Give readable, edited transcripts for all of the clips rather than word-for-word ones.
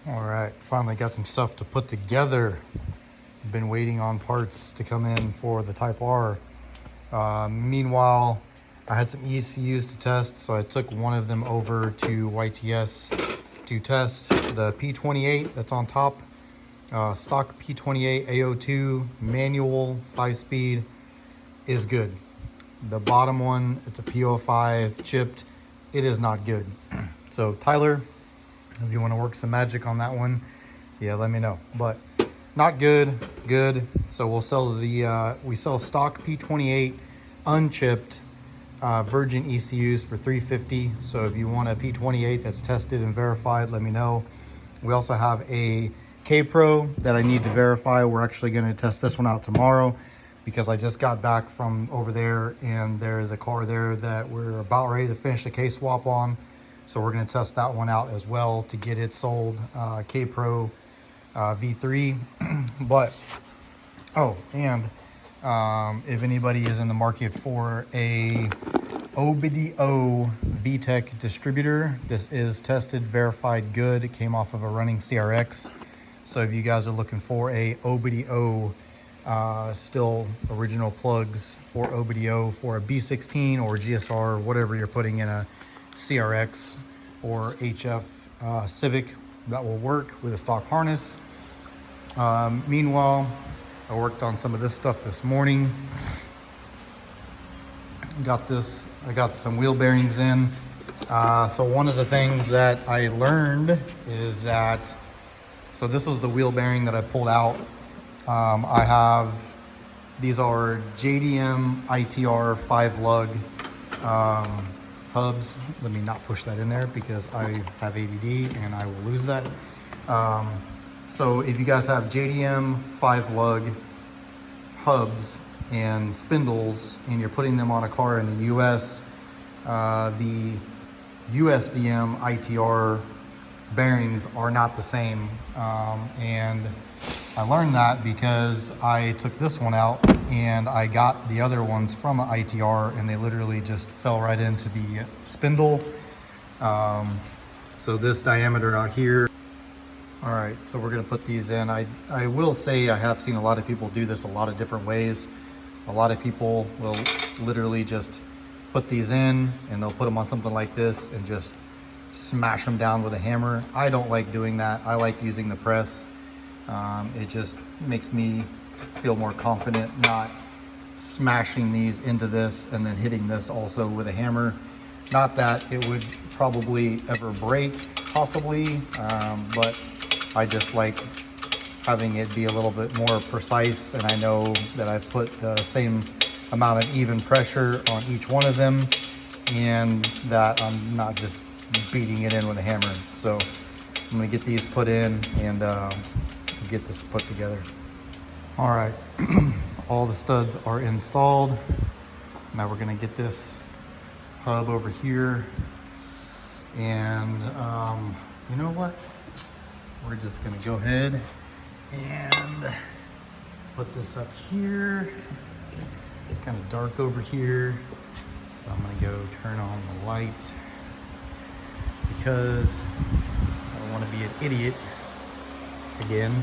All right, finally got some stuff to put together. Been waiting on parts to come in for the Type R. Meanwhile, I had some ECUs to test, so I took one of them over to YTS to test the P28 that's on top. Stock P28 AO2 manual 5-speed is good. The bottom one, it's a P05 chipped. It is not good. So Tyler, if you want to work some magic on that one, yeah, let me know. But not good, good. So we'll sell we sell stock P28 unchipped virgin ECUs for $350. So if you want a P28 that's tested and verified, let me know. We also have a K-Pro that I need to verify. We're actually going to test this one out tomorrow because I just got back from over there and there's a car there that we're about ready to finish the K-swap on. So we're going to test that one out as well to get it sold, K-Pro V3. But, oh, and if anybody is in the market for a OBDO VTEC distributor, this is tested, verified, good. It came off of a running CRX. So if you guys are looking for a OBDO, still original plugs for OBDO for a B16 or GSR, whatever you're putting in a CRX or HF Civic, that will work with a stock harness. Meanwhile, I worked on some of this stuff this morning. I got some wheel bearings in. So one of the things that I learned is that, so this was the wheel bearing that I pulled out. These are JDM ITR 5 lug hubs. Let me not push that in there because I have ADD and I will lose that. So if you guys have JDM 5 lug hubs and spindles and you're putting them on a car in the US, the USDM ITR bearings are not the same. And I learned that because I took this one out and I got the other ones from an ITR and they literally just fell right into the spindle. So this diameter out here. All right, so we're gonna put these in. I will say I have seen a lot of people do this a lot of different ways. A lot of people will literally just put these in and they'll put them on something like this and just smash them down with a hammer. I don't like doing that. I like using the press. It just makes me feel more confident not smashing these into this and then hitting this also with a hammer. Not that it would probably ever break, possibly, but I just like having it be a little bit more precise, and I know that I've put the same amount of even pressure on each one of them and that I'm not just beating it in with a hammer. So I'm gonna get these put in and get this put together. All right, all the studs are installed. Now we're gonna get this hub over here and you know what? We're just gonna go ahead and put this up here. It's kind of dark over here, so I'm gonna go turn on the light because I don't want to be an idiot again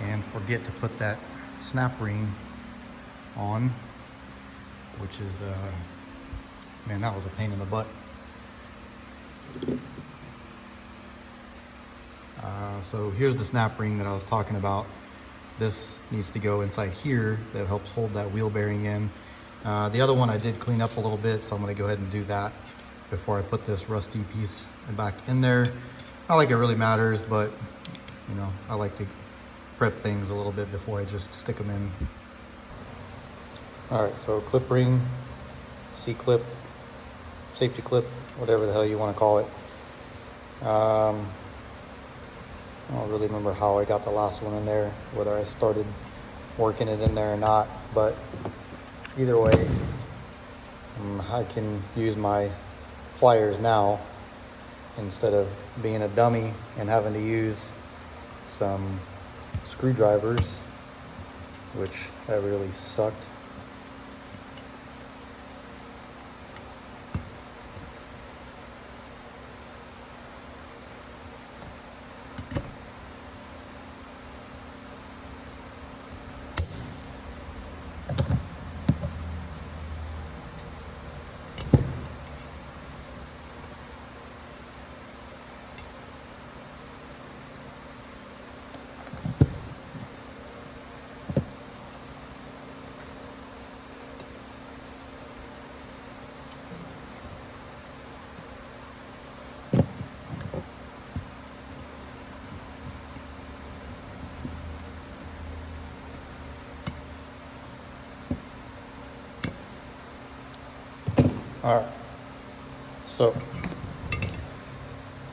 and forget to put that snap ring on, which is man, that was a pain in the butt. So here's the snap ring that I was talking about. This needs to go inside here. That helps hold that wheel bearing in. The other one I did clean up a little bit, so I'm gonna go ahead and do that before I put this rusty piece back in there. Not like it really matters, but you know, I like to prep things a little bit before I just stick them in. All right, so clip ring, C-clip, safety clip, whatever the hell you want to call it. I don't really remember how I got the last one in there, whether I started working it in there or not, but either way, I can use my pliers now instead of being a dummy and having to use some screwdrivers, which that really sucked. All right, so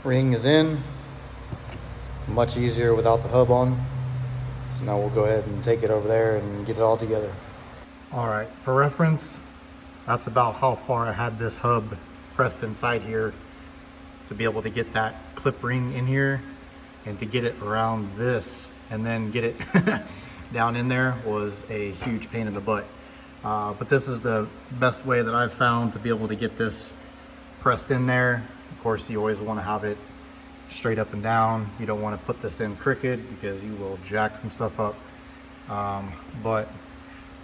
ring is in, much easier without the hub on. So now we'll go ahead and take it over there and get it all together. All right, for reference, that's about how far I had this hub pressed inside here to be able to get that clip ring in here, and to get it around this and then get it down in there was a huge pain in the butt. But this is the best way that I've found to be able to get this pressed in there. Of course, you always want to have it straight up and down. You don't want to put this in crooked because you will jack some stuff up. But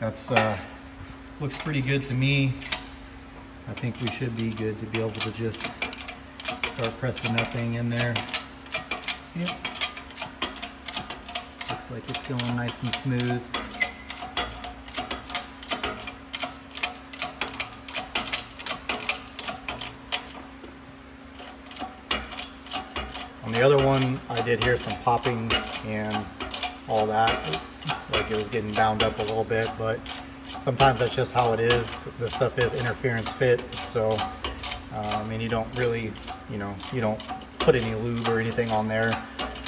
that's looks pretty good to me. I think we should be good to be able to just start pressing that thing in there. Yep. Looks like it's going nice and smooth. On the other one, I did hear some popping and all that, like it was getting bound up a little bit, but sometimes that's just how it is. This stuff is interference fit, so and you don't really, you don't put any lube or anything on there.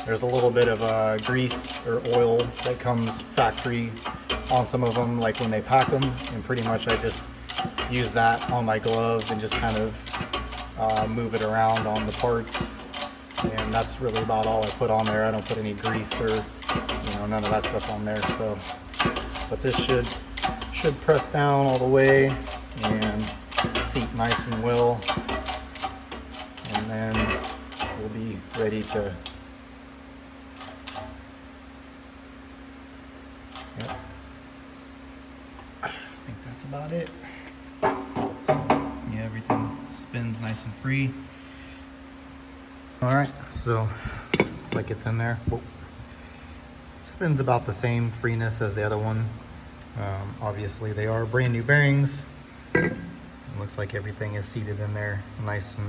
There's a little bit of grease or oil that comes factory on some of them, like when they pack them, and pretty much I just use that on my glove and just kind of move it around on the parts. And that's really about all I put on there. I don't put any grease or none of that stuff on there. So, but this should press down all the way and seat nice and well, and then we'll be ready to. Yep. I think that's about it. So, yeah, everything spins nice and free. All right, so looks like it's in there. Whoa. Spins about the same freeness as the other one. Obviously, they are brand new bearings. It looks like everything is seated in there nice and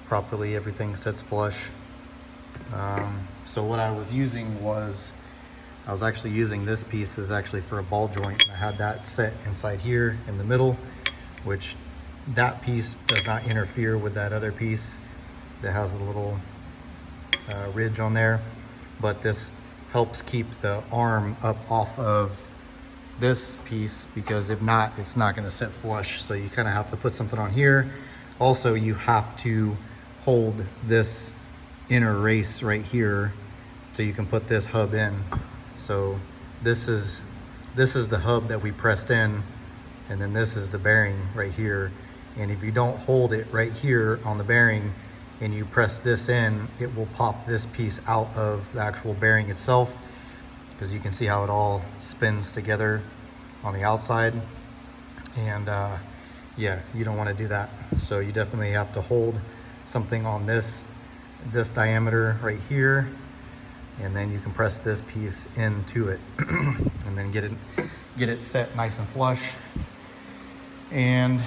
properly. Everything sits flush. So what I was using was, I was actually using this piece is actually for a ball joint. I had that set inside here in the middle, which that piece does not interfere with that other piece that has a little ridge on there, but this helps keep the arm up off of this piece, because if not, it's not going to sit flush. So you kind of have to put something on here. Also, you have to hold this inner race right here so you can put this hub in. So this is the hub that we pressed in, and then this is the bearing right here. And if you don't hold it right here on the bearing and you press this in, it will pop this piece out of the actual bearing itself, because you can see how it all spins together on the outside. And yeah, you don't want to do that. So you definitely have to hold something on this diameter right here, and then you can press this piece into it and then get it set nice and flush, and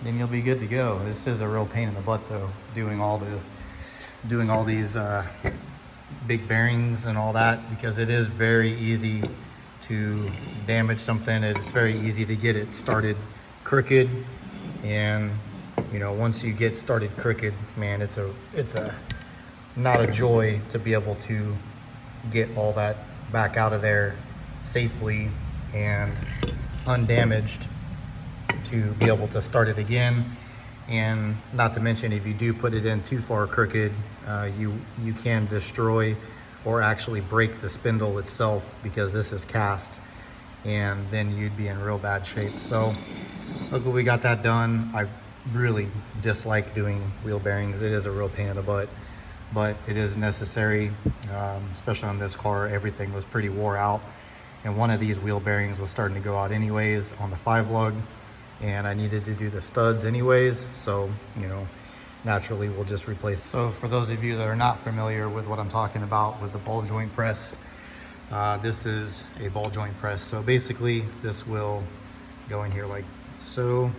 then you'll be good to go. This is a real pain in the butt though, doing all these big bearings and all that, because it is very easy to damage something. It's very easy to get it started crooked, and once you get started crooked, man, it's not a joy to be able to get all that back out of there safely and undamaged, to be able to start it again. And not to mention, if you do put it in too far crooked, you can destroy or actually break the spindle itself, because this is cast, and then you'd be in real bad shape. So look, we got that done. I really dislike doing wheel bearings. It is a real pain in the butt, but it is necessary, especially on this car. Everything was pretty wore out, and one of these wheel bearings was starting to go out anyways on the 5-lug, and I needed to do the studs anyways, so naturally we'll just replace. So for those of you that are not familiar with what I'm talking about with the ball joint press, this is a ball joint press. So basically this will go in here like so.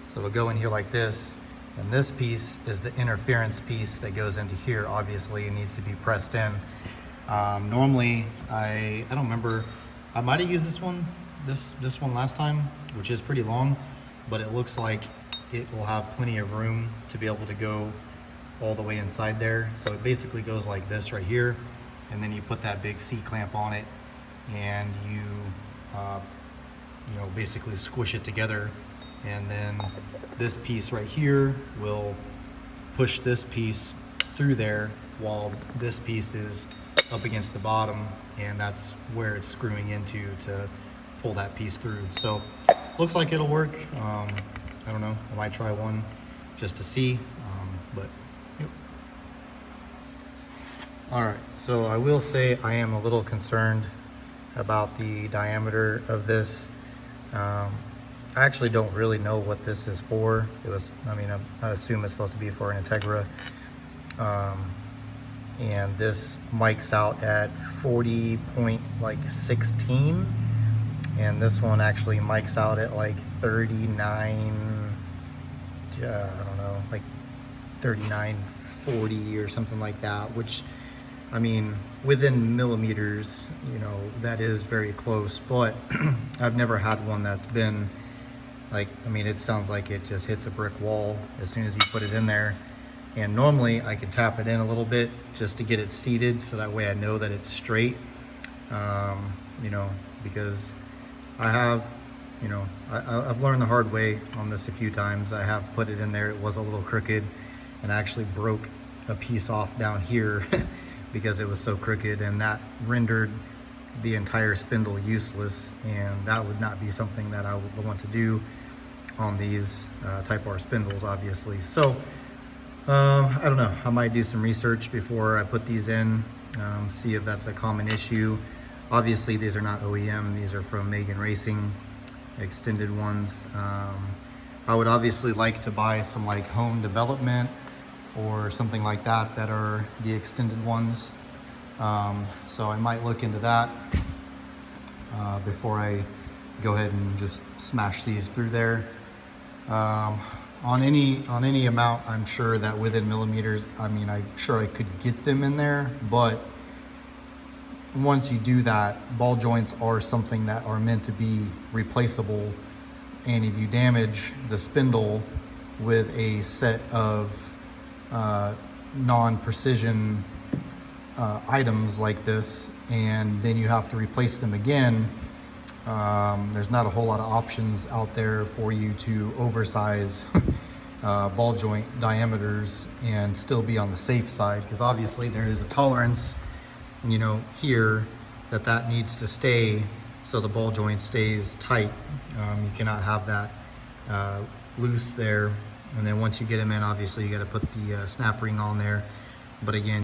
So it'll go in here like this, and this piece is the interference piece that goes into here. Obviously it needs to be pressed in. Normally I don't remember, I might have used this one this one last time, which is pretty long, but it looks like it will have plenty of room to be able to go all the way inside there. So it basically goes like this right here, and then you put that big C-clamp on it, and you basically squish it together, and then this piece right here will push this piece through there while this piece is up against the bottom, and that's where it's screwing into to pull that piece through. So looks like it'll work. I don't know, I might try one just to see, but yep. All right, so I will say I am a little concerned about the diameter of this. I actually don't really know what this is for. I assume it's supposed to be for an Integra. And this mics out at 40.16, and this one actually mics out at like 39, I don't know, like 3940 or something like that, which, I mean, within millimeters, that is very close, but I've never had one that's been like, it sounds like it just hits a brick wall as soon as you put it in there. And normally I could tap it in a little bit just to get it seated, so that way I know that it's straight, because I have, I've learned the hard way on this a few times. I have put it in there, it was a little crooked, and I actually broke a piece off down here because it was so crooked, and that rendered the entire spindle useless, and that would not be something that I would want to do on these Type R spindles, obviously. So I don't know, I might do some research before I put these in, see if that's a common issue. Obviously these are not OEM, these are from Megan Racing, extended ones. I would obviously like to buy some like Hone Development or something like that that are the extended ones. So I might look into that before I go ahead and just smash these through there. On any amount, I'm sure that within millimeters, I'm sure I could get them in there, but once you do that, ball joints are something that are meant to be replaceable, and if you damage the spindle with a set of non-precision items like this, and then you have to replace them again, there's not a whole lot of options out there for you to oversize ball joint diameters and still be on the safe side, because obviously there is a tolerance, here that needs to stay so the ball joint stays tight. You cannot have that loose there, and then once you get them in, obviously you got to put the snap ring on there. But again,